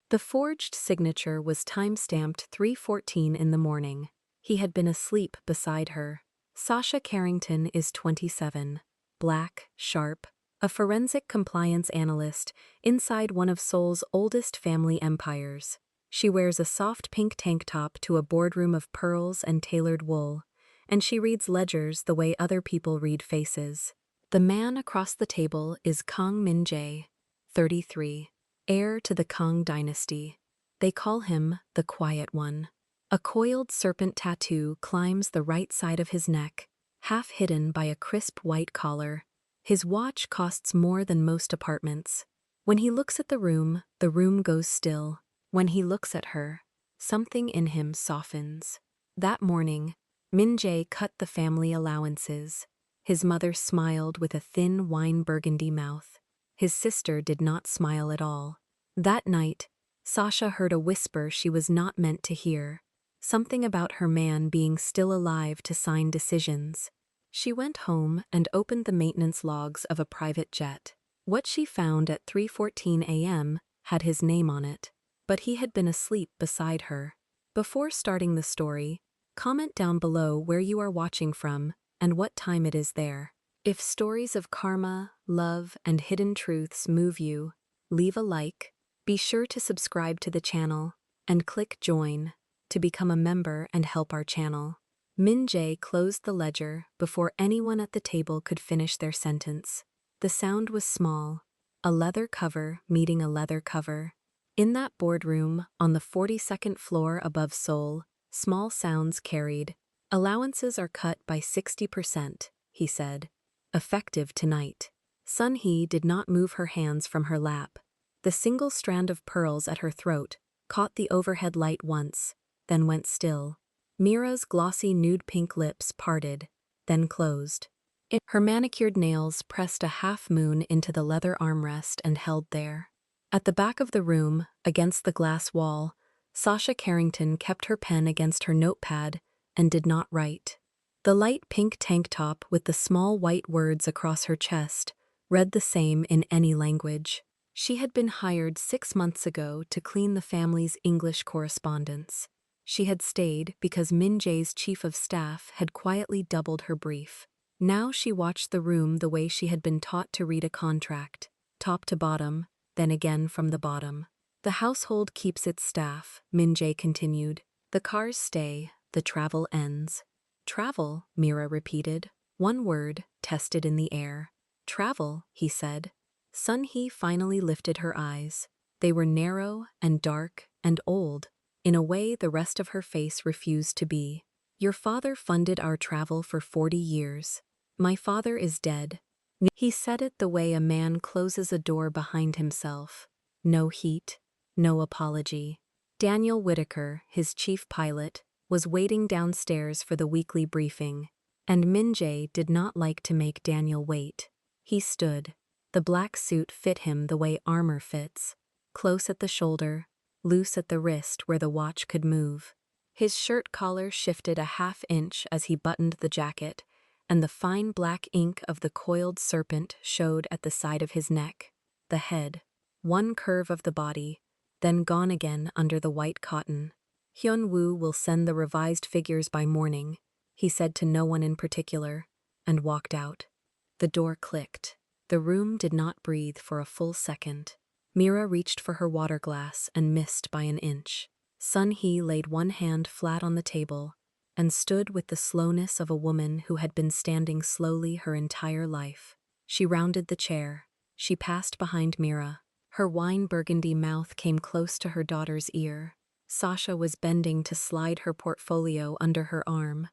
The forged signature was time-stamped 3:14 in the morning. He had been asleep beside her. Sasha Carrington is 27, black, sharp, a forensic compliance analyst inside one of Seoul's oldest family empires. She wears a soft pink tank top to a boardroom of pearls and tailored wool, and she reads ledgers the way other people read faces. The man across the table is Kang Min-jae, 33, heir to the Kang dynasty. They call him the Quiet One. A coiled serpent tattoo climbs the right side of his neck, half hidden by a crisp white collar. His watch costs more than most apartments. When he looks at the room goes still. When he looks at her, something in him softens. That morning, Min-jae cut the family allowances. His mother smiled with a thin wine burgundy mouth. His sister did not smile at all. That night, Sasha heard a whisper she was not meant to hear. Something about her man being still alive to sign decisions. She went home and opened the maintenance logs of a private jet. What she found at 3:14 a.m. had his name on it, but he had been asleep beside her. Before starting the story, comment down below where you are watching from and what time it is there. If stories of karma, love, and hidden truths move you, leave a like, be sure to subscribe to the channel, and click join to become a member and help our channel. Min-jae closed the ledger before anyone at the table could finish their sentence. The sound was small, a leather cover meeting a leather cover. In that boardroom, on the 42nd floor above Seoul, small sounds carried. Allowances are cut by 60%, he said. Effective tonight. Sun-hee did not move her hands from her lap. The single strand of pearls at her throat caught the overhead light once, then went still. Mira's glossy nude pink lips parted, then closed. Her manicured nails pressed a half-moon into the leather armrest and held there. At the back of the room, against the glass wall, Sasha Carrington kept her pen against her notepad and did not write. The light pink tank top with the small white words across her chest read the same in any language. She had been hired 6 months ago to clean the family's English correspondence. She had stayed because Min-jae's chief of staff had quietly doubled her brief. Now she watched the room the way she had been taught to read a contract, top to bottom, then again from the bottom. The household keeps its staff, Min-jae continued. The cars stay, the travel ends. Travel, Mira repeated. One word, tested in the air. Travel, he said. Sun-hee finally lifted her eyes. They were narrow and dark and old, in a way the rest of her face refused to be. Your father funded our travel for 40 years. My father is dead. He said it the way a man closes a door behind himself. No heat, no apology. Daniel Whitaker, his chief pilot, was waiting downstairs for the weekly briefing, and Min-jae did not like to make Daniel wait. He stood. The black suit fit him the way armor fits, close at the shoulder, loose at the wrist where the watch could move. His shirt collar shifted a half-inch as he buttoned the jacket, and the fine black ink of the coiled serpent showed at the side of his neck. The head, one curve of the body, then gone again under the white cotton. Hyun-woo will send the revised figures by morning, he said to no one in particular, and walked out. The door clicked. The room did not breathe for a full second. Mira reached for her water glass and missed by an inch. Sun-hee laid one hand flat on the table and stood with the slowness of a woman who had been standing slowly her entire life. She rounded the chair. She passed behind Mira. Her wine burgundy mouth came close to her daughter's ear. Sasha was bending to slide her portfolio under her arm.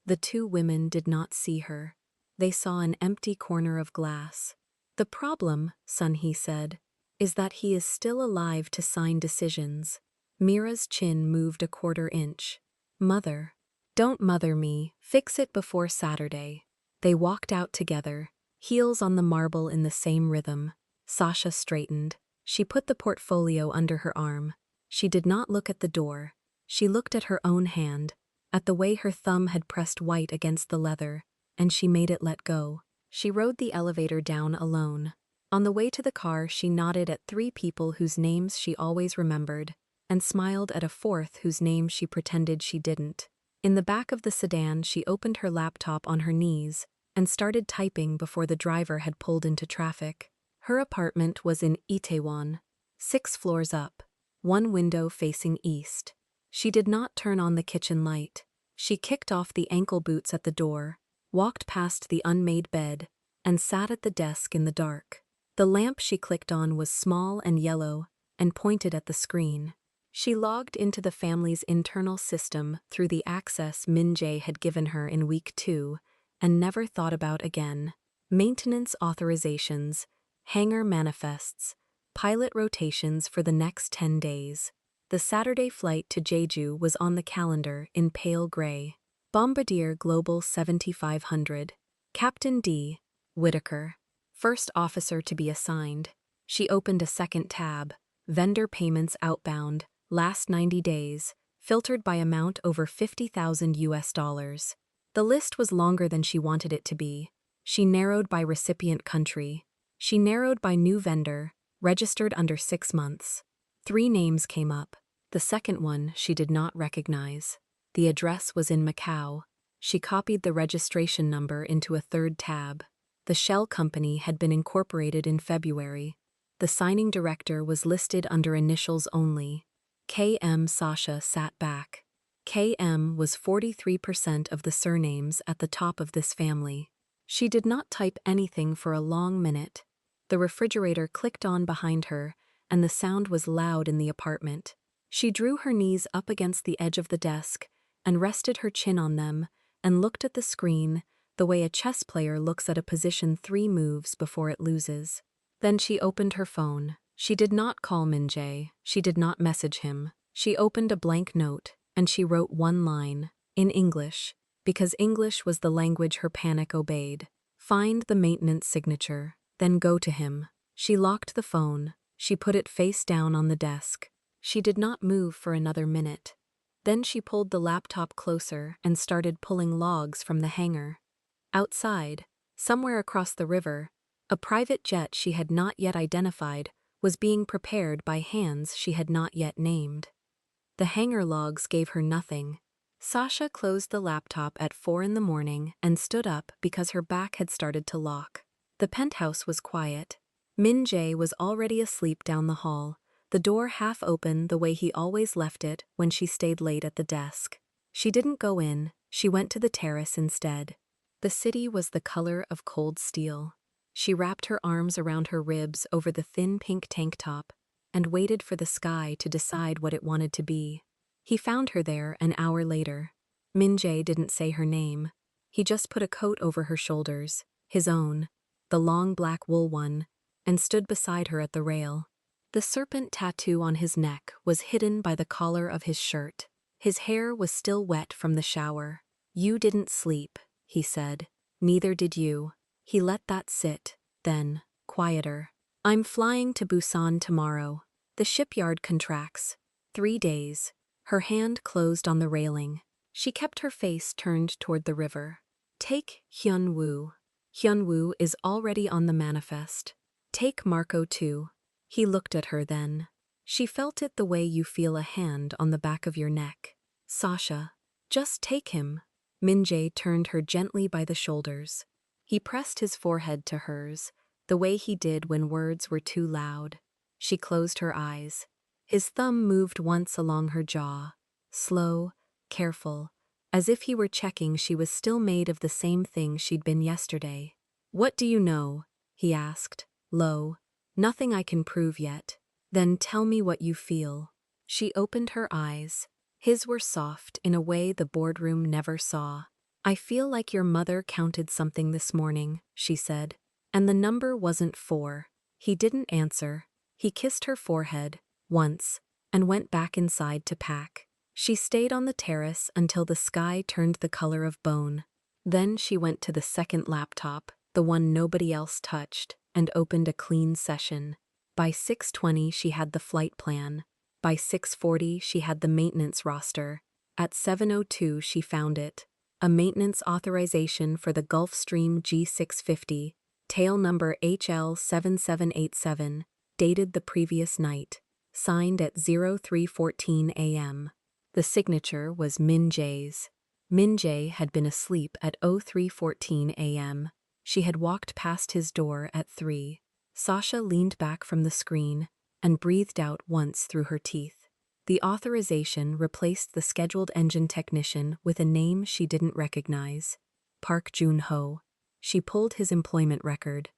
The two women did not see her. They saw an empty corner of glass. The problem, Sun-hee said, is that he is still alive to sign decisions. Mira's chin moved a quarter inch. Mother. Don't mother me, fix it before Saturday. They walked out together, heels on the marble in the same rhythm. Sasha straightened. She put the portfolio under her arm. She did not look at the door. She looked at her own hand, at the way her thumb had pressed white against the leather, and she made it let go. She rode the elevator down alone. On the way to the car, she nodded at 3 people whose names she always remembered, and smiled at a 4th whose name she pretended she didn't. In the back of the sedan, she opened her laptop on her knees and started typing before the driver had pulled into traffic. Her apartment was in Itaewon, 6 floors up, one window facing east. She did not turn on the kitchen light. She kicked off the ankle boots at the door, walked past the unmade bed, and sat at the desk in the dark. The lamp she clicked on was small and yellow and pointed at the screen. She logged into the family's internal system through the access Min-jae had given her in week 2 and never thought about again. Maintenance authorizations, hangar manifests, pilot rotations for the next 10 days. The Saturday flight to Jeju was on the calendar in pale gray. Bombardier Global 7500. Captain D. Whitaker. First officer to be assigned. She opened a second tab. Vendor payments outbound, last 90 days, filtered by amount over $50,000. The list was longer than she wanted it to be. She narrowed by recipient country. She narrowed by new vendor, registered under 6 months. 3 names came up. The second one she did not recognize. The address was in Macau. She copied the registration number into a third tab. The shell company had been incorporated in February. The signing director was listed under initials only. KM. Sasha sat back. KM was 43% of the surnames at the top of this family. She did not type anything for a long minute. The refrigerator clicked on behind her, and the sound was loud in the apartment. She drew her knees up against the edge of the desk and rested her chin on them and looked at the screen the way a chess player looks at a position 3 moves before it loses. Then she opened her phone. She did not call Min-jae. She did not message him. She opened a blank note, and she wrote 1 line, in English, because English was the language her panic obeyed. Find the maintenance signature, then go to him. She locked the phone. She put it face down on the desk. She did not move for another minute. Then she pulled the laptop closer and started pulling logs from the hangar. Outside, somewhere across the river, a private jet she had not yet identified was being prepared by hands she had not yet named. The hangar logs gave her nothing. Sasha closed the laptop at 4 in the morning and stood up because her back had started to lock. The penthouse was quiet. Min-jae was already asleep down the hall, the door half open the way he always left it when she stayed late at the desk. She didn't go in, she went to the terrace instead. The city was the color of cold steel. She wrapped her arms around her ribs over the thin pink tank top and waited for the sky to decide what it wanted to be. He found her there an hour later. Min-jae didn't say her name. He just put a coat over her shoulders, his own, the long black wool one, and stood beside her at the rail. The serpent tattoo on his neck was hidden by the collar of his shirt. His hair was still wet from the shower. "You didn't sleep," he said. "Neither did you." He let that sit, then, quieter. "I'm flying to Busan tomorrow. The shipyard contracts. 3 days. Her hand closed on the railing. She kept her face turned toward the river. "Take Hyun-woo. Hyun-woo is already on the manifest. Take Marco too." He looked at her then. She felt it the way you feel a hand on the back of your neck. "Sasha, just take him." Min-jae turned her gently by the shoulders. He pressed his forehead to hers, the way he did when words were too loud. She closed her eyes. His thumb moved once along her jaw, slow, careful, as if he were checking she was still made of the same thing she'd been yesterday. "What do you know?" he asked, low. "Nothing I can prove yet." "Then tell me what you feel." She opened her eyes. His were soft in a way the boardroom never saw. "I feel like your mother counted something this morning," she said. "And the number wasn't 4. He didn't answer. He kissed her forehead, once, and went back inside to pack. She stayed on the terrace until the sky turned the color of bone. Then she went to the second laptop, the one nobody else touched, and opened a clean session. By 6:20 she had the flight plan. By 6:40 she had the maintenance roster. At 7:02 she found it. A maintenance authorization for the Gulfstream G650, Tail number HL7787, dated the previous night, signed at 03:14 a.m. The signature was Min Jae's. Min Jae had been asleep at 03:14 a.m. She had walked past his door at 3. Sasha leaned back from the screen and breathed out once through her teeth. The authorization replaced the scheduled engine technician with a name she didn't recognize. Park Jun-ho. She pulled his employment record.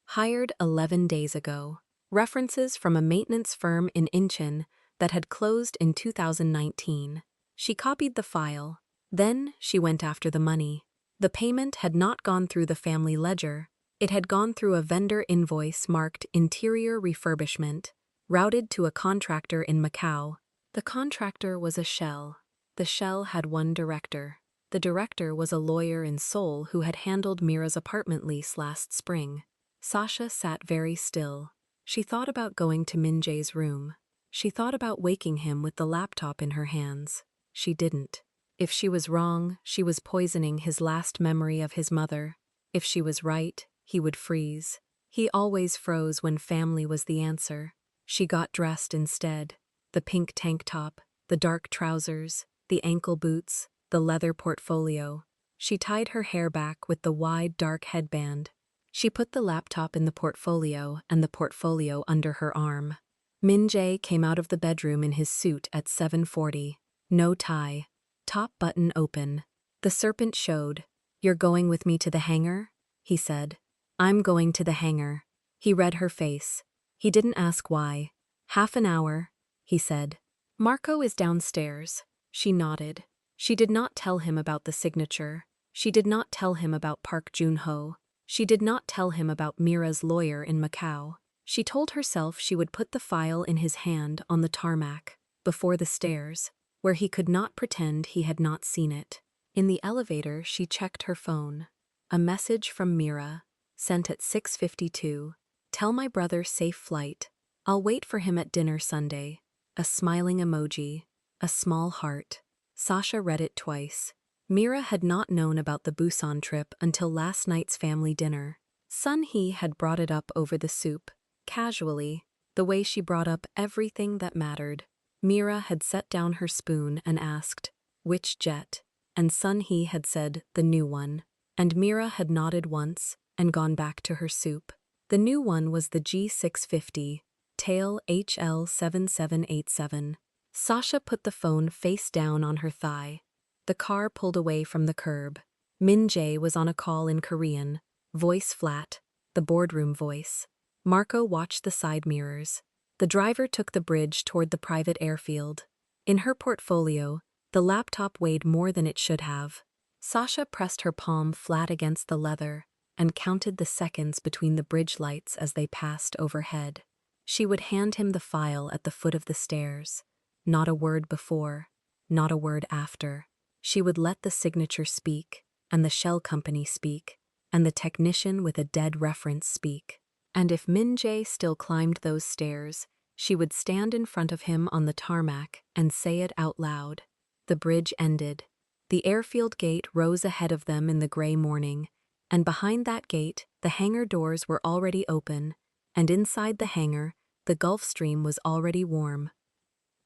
Hired 11 days ago. References from a maintenance firm in Incheon that had closed in 2019. She copied the file. Then she went after the money. The payment had not gone through the family ledger. It had gone through a vendor invoice marked Interior Refurbishment, routed to a contractor in Macau. The contractor was a shell. The shell had one director. The director was a lawyer in Seoul who had handled Mira's apartment lease last spring. Sasha sat very still. She thought about going to Min Jae's room. She thought about waking him with the laptop in her hands. She didn't. If she was wrong, she was poisoning his last memory of his mother. If she was right, he would freeze. He always froze when family was the answer. She got dressed instead. The pink tank top, the dark trousers, the ankle boots, the leather portfolio. She tied her hair back with the wide, dark headband. She put the laptop in the portfolio and the portfolio under her arm. Min Jae came out of the bedroom in his suit at 7:40. No tie. Top button open. The serpent showed. "You're going with me to the hangar?" he said. "I'm going to the hangar." He read her face. He didn't ask why. "Half an hour," he said. "Marco is downstairs." She nodded. She did not tell him about the signature. She did not tell him about Park Jun-ho. She did not tell him about Mira's lawyer in Macau. She told herself she would put the file in his hand on the tarmac, before the stairs, where he could not pretend he had not seen it. In the elevator, she checked her phone. A message from Mira, sent at 6:52. "Tell my brother safe flight. I'll wait for him at dinner Sunday." A smiling emoji. A small heart. Sasha read it twice. Mira had not known about the Busan trip until last night's family dinner. Sun-hee had brought it up over the soup, casually, the way she brought up everything that mattered. Mira had set down her spoon and asked, "Which jet?" And Sun-hee had said, "The new one." And Mira had nodded once and gone back to her soup. The new one was the G650, tail HL7787. Sasha put the phone face down on her thigh. The car pulled away from the curb. Min Jae was on a call in Korean, voice flat, the boardroom voice. Marco watched the side mirrors. The driver took the bridge toward the private airfield. In her portfolio, the laptop weighed more than it should have. Sasha pressed her palm flat against the leather and counted the seconds between the bridge lights as they passed overhead. She would hand him the file at the foot of the stairs. Not a word before, not a word after. She would let the signature speak, and the shell company speak, and the technician with a dead reference speak. And if Min Jae still climbed those stairs, she would stand in front of him on the tarmac and say it out loud. The bridge ended. The airfield gate rose ahead of them in the gray morning, and behind that gate, the hangar doors were already open, and inside the hangar, the Gulf Stream was already warm.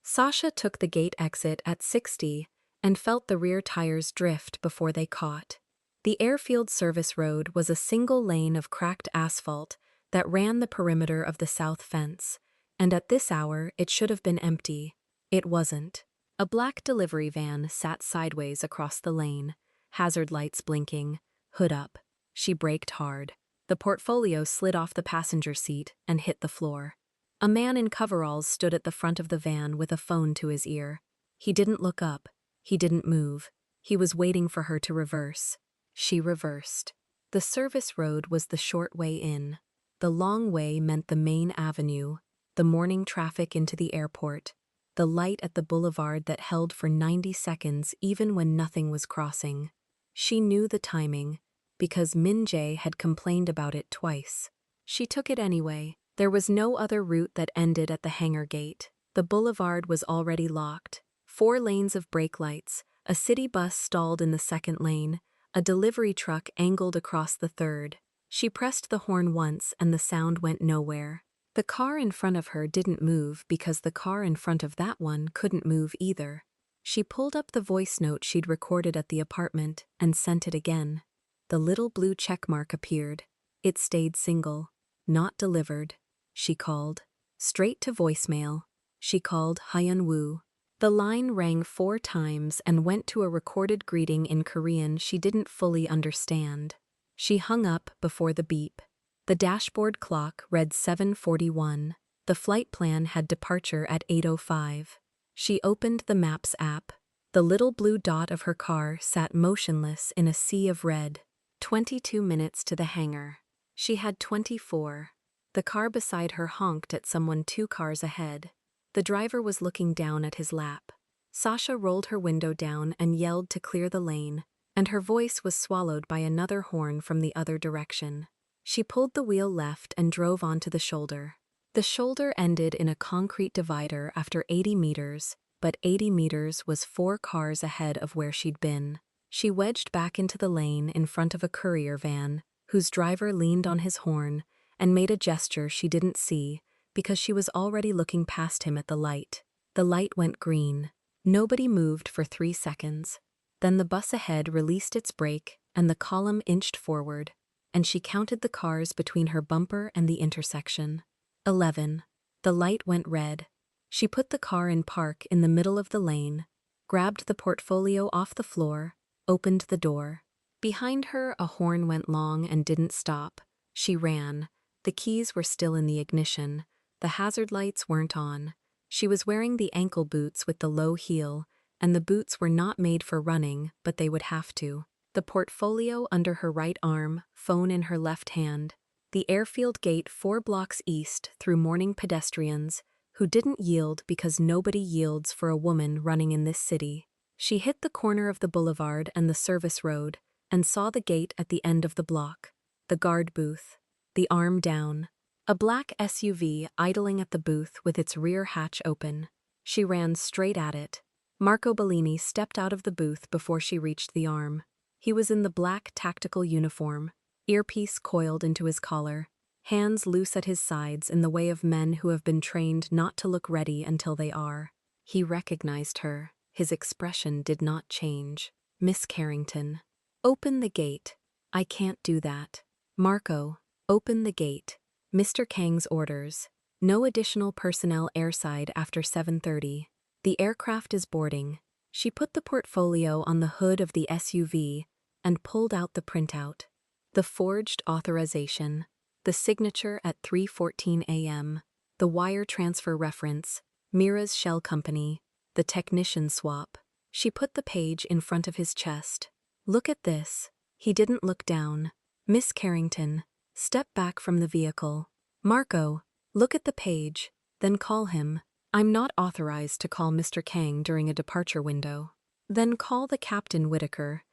Sasha took the gate exit at 60 and felt the rear tires drift before they caught. The airfield service road was a single lane of cracked asphalt that ran the perimeter of the south fence, and at this hour it should have been empty. It wasn't. A black delivery van sat sideways across the lane, hazard lights blinking, hood up. She braked hard. The portfolio slid off the passenger seat and hit the floor. A man in coveralls stood at the front of the van with a phone to his ear. He didn't look up. He didn't move. He was waiting for her to reverse. She reversed. The service road was the short way in. The long way meant the main avenue, the morning traffic into the airport, the light at the boulevard that held for 90 seconds even when nothing was crossing. She knew the timing, because Min Jae had complained about it twice. She took it anyway. There was no other route that ended at the hangar gate. The boulevard was already locked. 4 lanes of brake lights, a city bus stalled in the second lane, a delivery truck angled across the third. She pressed the horn once and the sound went nowhere. The car in front of her didn't move because the car in front of that one couldn't move either. She pulled up the voice note she'd recorded at the apartment and sent it again. The little blue checkmark appeared. It stayed single. Not delivered. She called. Straight to voicemail. She called Hyun-woo. The line rang 4 times and went to a recorded greeting in Korean she didn't fully understand. She hung up before the beep. The dashboard clock read 7:41. The flight plan had departure at 8:05. She opened the Maps app. The little blue dot of her car sat motionless in a sea of red. 22 minutes to the hangar. She had 24. The car beside her honked at someone 2 cars ahead. The driver was looking down at his lap. Sasha rolled her window down and yelled to clear the lane, and her voice was swallowed by another horn from the other direction. She pulled the wheel left and drove onto the shoulder. The shoulder ended in a concrete divider after 80 meters, but 80 meters was 4 cars ahead of where she'd been. She wedged back into the lane in front of a courier van, whose driver leaned on his horn and made a gesture she didn't see because she was already looking past him at the light. The light went green. Nobody moved for 3 seconds. Then the bus ahead released its brake and the column inched forward, and she counted the cars between her bumper and the intersection. 11. The light went red. She put the car in park in the middle of the lane, grabbed the portfolio off the floor, opened the door. Behind her, a horn went long and didn't stop. She ran. The keys were still in the ignition. The hazard lights weren't on. She was wearing the ankle boots with the low heel, and the boots were not made for running, but they would have to. The portfolio under her right arm, phone in her left hand. The airfield gate 4 blocks east through mourning pedestrians, who didn't yield because nobody yields for a woman running in this city. She hit the corner of the boulevard and the service road, and saw the gate at the end of the block. The guard booth. The arm down. A black SUV idling at the booth with its rear hatch open. She ran straight at it. Marco Bellini stepped out of the booth before she reached the arm. He was in the black tactical uniform, earpiece coiled into his collar, hands loose at his sides in the way of men who have been trained not to look ready until they are. He recognized her. His expression did not change. Miss Carrington. Open the gate. I can't do that. Marco, open the gate. Mr. Kang's orders. No additional personnel airside after 7:30. The aircraft is boarding. She put the portfolio on the hood of the SUV and pulled out the printout. The forged authorization. The signature at 3:14 a.m. The wire transfer reference. Mira's Shell Company. The technician swap. She put the page in front of his chest. Look at this. He didn't look down. Miss Carrington. Step back from the vehicle. Marco, look at the page, then call him. I'm not authorized to call Mr. Kang during a departure window. Then call the Captain Whitaker.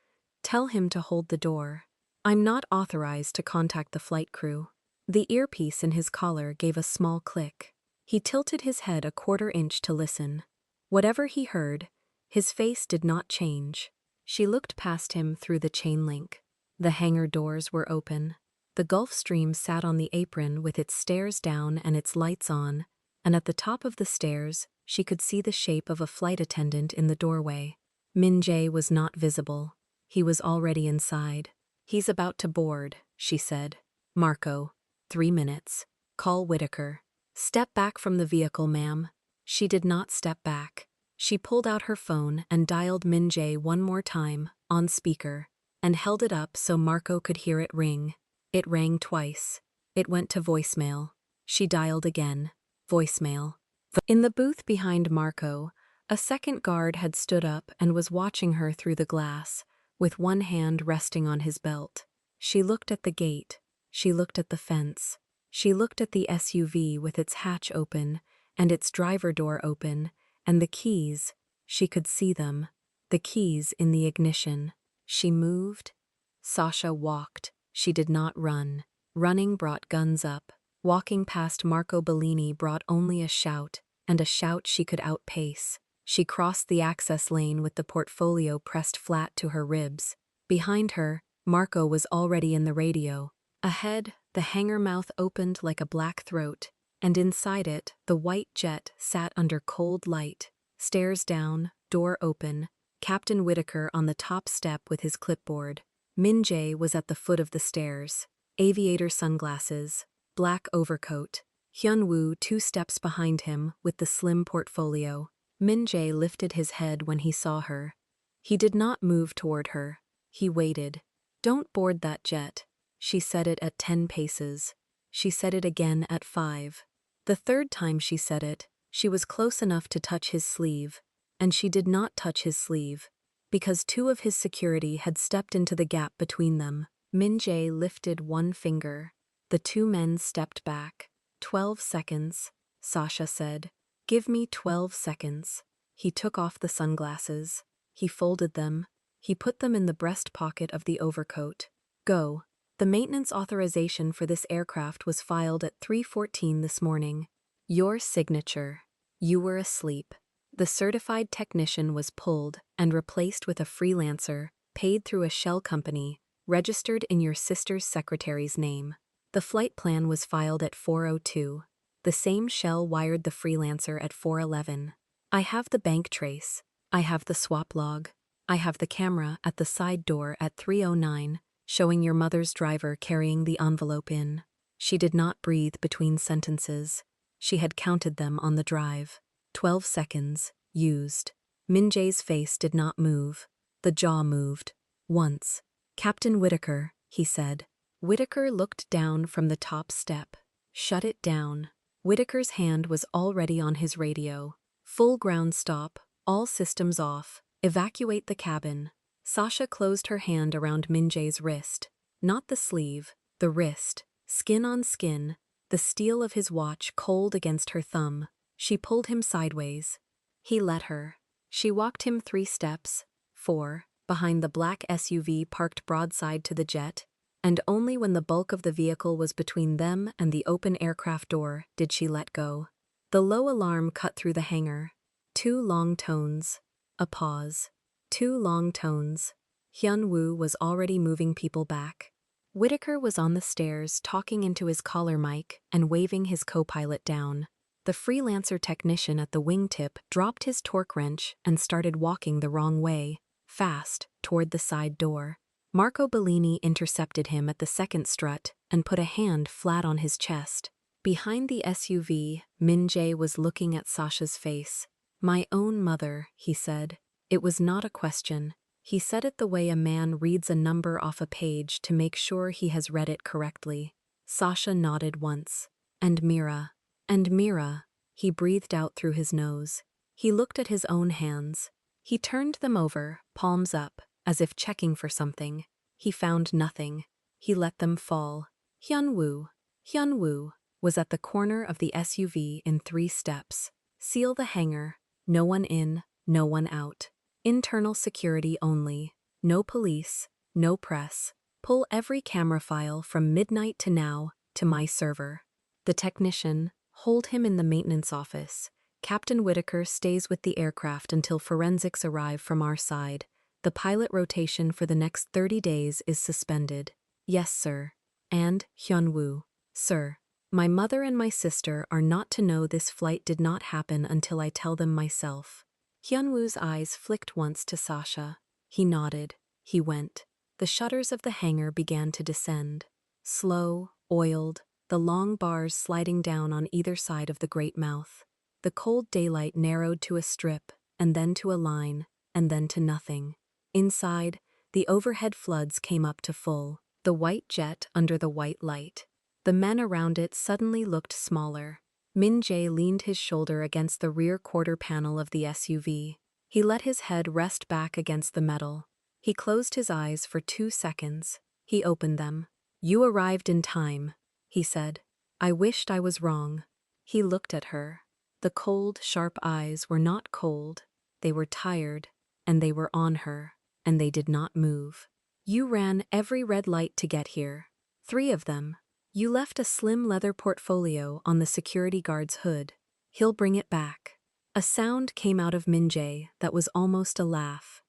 Tell him to hold the door. I'm not authorized to contact the flight crew. The earpiece in his collar gave a small click. He tilted his head a 1/4 inch to listen. Whatever he heard, his face did not change. She looked past him through the chain link. The hangar doors were open. The Gulfstream sat on the apron with its stairs down and its lights on, and at the top of the stairs, she could see the shape of a flight attendant in the doorway. Min Jae was not visible. He was already inside. He's about to board, she said. Marco, 3 minutes. Call Whitaker. Step back from the vehicle, ma'am. She did not step back. She pulled out her phone and dialed Min Jae one more time, on speaker, and held it up so Marco could hear it ring. It rang twice. It went to voicemail. She dialed again. Voicemail. In the booth behind Marco, a second guard had stood up and was watching her through the glass, with one hand resting on his belt. She looked at the gate. She looked at the fence. She looked at the SUV with its hatch open and its driver door open, and the keys. She could see them. The keys in the ignition. She moved. Sasha walked. She did not run. Running brought guns up. Walking past Marco Bellini brought only a shout, and a shout she could outpace. She crossed the access lane with the portfolio pressed flat to her ribs. Behind her, Marco was already in the radio. Ahead, the hangar mouth opened like a black throat, and inside it, the white jet sat under cold light. Stairs down, door open, Captain Whitaker on the top step with his clipboard. Min Jae was at the foot of the stairs. Aviator sunglasses, black overcoat. Hyun Woo 2 steps behind him with the slim portfolio. Min Jae lifted his head when he saw her. He did not move toward her. He waited. "Don't board that jet." She said it at 10 paces. She said it again at 5. The third time she said it, she was close enough to touch his sleeve, and she did not touch his sleeve, because 2 of his security had stepped into the gap between them. Min Jae lifted 1 finger. The 2 men stepped back. 12 seconds, Sasha said. "Give me 12 seconds. He took off the sunglasses. He folded them. He put them in the breast pocket of the overcoat. "Go." The maintenance authorization for this aircraft was filed at 3:14 this morning. Your signature. You were asleep. The certified technician was pulled and replaced with a freelancer, paid through a shell company, registered in your sister's secretary's name. The flight plan was filed at 4:02. The same shell wired the freelancer at 4:11. I have the bank trace. I have the swap log. I have the camera at the side door at 3:09, showing your mother's driver carrying the envelope in. She did not breathe between sentences. She had counted them on the drive. 12 seconds, used. Min Jae's face did not move. The jaw moved. Once. "Captain Whitaker," he said. Whitaker looked down from the top step. "Shut it down." Whitaker's hand was already on his radio. "Full ground stop, all systems off, evacuate the cabin." Sasha closed her hand around Min Jae's wrist. Not the sleeve, the wrist, skin on skin, the steel of his watch cold against her thumb. She pulled him sideways. He let her. She walked him 3 steps, 4, behind the black SUV parked broadside to the jet, and only when the bulk of the vehicle was between them and the open aircraft door did she let go. The low alarm cut through the hangar. 2 long tones. A pause. 2 long tones. Hyun Woo was already moving people back. Whitaker was on the stairs talking into his collar mic and waving his co-pilot down. The freelancer technician at the wingtip dropped his torque wrench and started walking the wrong way, fast, toward the side door. Marco Bellini intercepted him at the second strut and put a hand flat on his chest. Behind the SUV, Min Jae was looking at Sasha's face. "My own mother," he said. It was not a question. He said it the way a man reads a number off a page to make sure he has read it correctly. Sasha nodded once. "And Mira." "And Mira," he breathed out through his nose. He looked at his own hands. He turned them over, palms up, as if checking for something. He found nothing. He let them fall. Hyun Woo. Hyun Woo was at the corner of the SUV in 3 steps. "Seal the hangar. No one in, no one out. Internal security only. No police, no press. Pull every camera file from midnight to now to my server." The technician, "Hold him in the maintenance office. Captain Whitaker stays with the aircraft until forensics arrive from our side. The pilot rotation for the next 30 days is suspended." "Yes, sir." And Hyun Woo. "Sir, my mother and my sister are not to know this flight did not happen until I tell them myself." Hyun Woo's eyes flicked once to Sasha. He nodded. He went. The shutters of the hangar began to descend. Slow, oiled, the long bars sliding down on either side of the great mouth. The cold daylight narrowed to a strip, and then to a line, and then to nothing. Inside, the overhead floods came up to full, the white jet under the white light. The men around it suddenly looked smaller. Min Jae leaned his shoulder against the rear quarter panel of the SUV. He let his head rest back against the metal. He closed his eyes for 2 seconds. He opened them. "You arrived in time," he said. "I wished I was wrong." He looked at her. The cold, sharp eyes were not cold. They were tired, and they were on her, and they did not move. "You ran every red light to get here. 3 of them. You left a slim leather portfolio on the security guard's hood. He'll bring it back." A sound came out of Min Jae that was almost a laugh.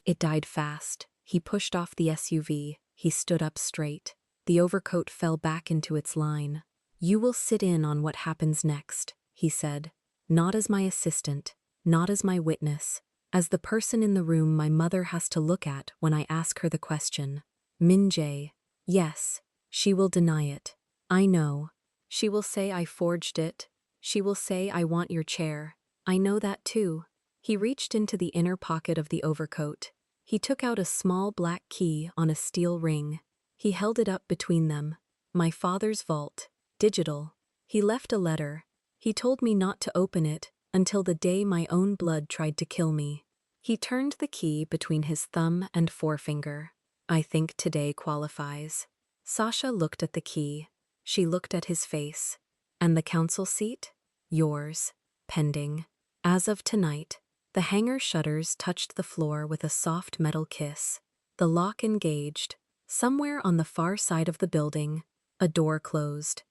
It died fast. He pushed off the SUV. He stood up straight. The overcoat fell back into its line. "You will sit in on what happens next," he said. "Not as my assistant, not as my witness, as the person in the room my mother has to look at when I ask her the question. Min-jae, yes, she will deny it. I know. She will say I forged it. She will say I want your chair. I know that too." He reached into the inner pocket of the overcoat. He took out a small black key on a steel ring. He held it up between them. "My father's vault. Digital. He left a letter. He told me not to open it until the day my own blood tried to kill me." He turned the key between his thumb and forefinger. "I think today qualifies." Sasha looked at the key. She looked at his face. "And the council seat? Yours. Pending." As of tonight, the hangar shutters touched the floor with a soft metal kiss. The lock engaged. Somewhere on the far side of the building, a door closed.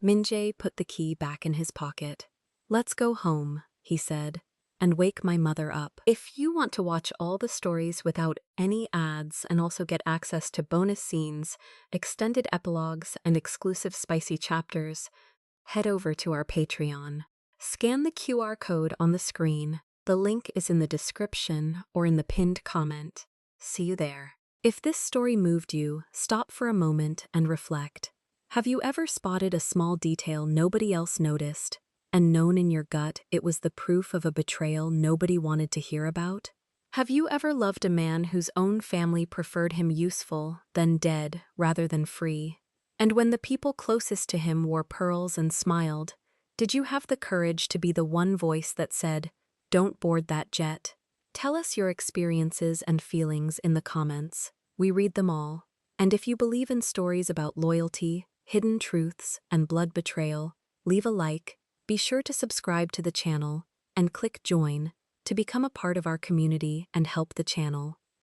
Min-jae put the key back in his pocket. "Let's go home," he said, "and wake my mother up." If you want to watch all the stories without any ads and also get access to bonus scenes, extended epilogues, and exclusive spicy chapters, head over to our Patreon. Scan the QR code on the screen. The link is in the description or in the pinned comment. See you there. If this story moved you, stop for a moment and reflect. Have you ever spotted a small detail nobody else noticed, and known in your gut it was the proof of a betrayal nobody wanted to hear about? Have you ever loved a man whose own family preferred him useful, then dead, rather than free? And when the people closest to him wore pearls and smiled, did you have the courage to be the one voice that said, "Don't board that jet"? Tell us your experiences and feelings in the comments. We read them all. And if you believe in stories about loyalty, hidden truths, and blood betrayal, leave a like, be sure to subscribe to the channel, and click join to become a part of our community and help the channel.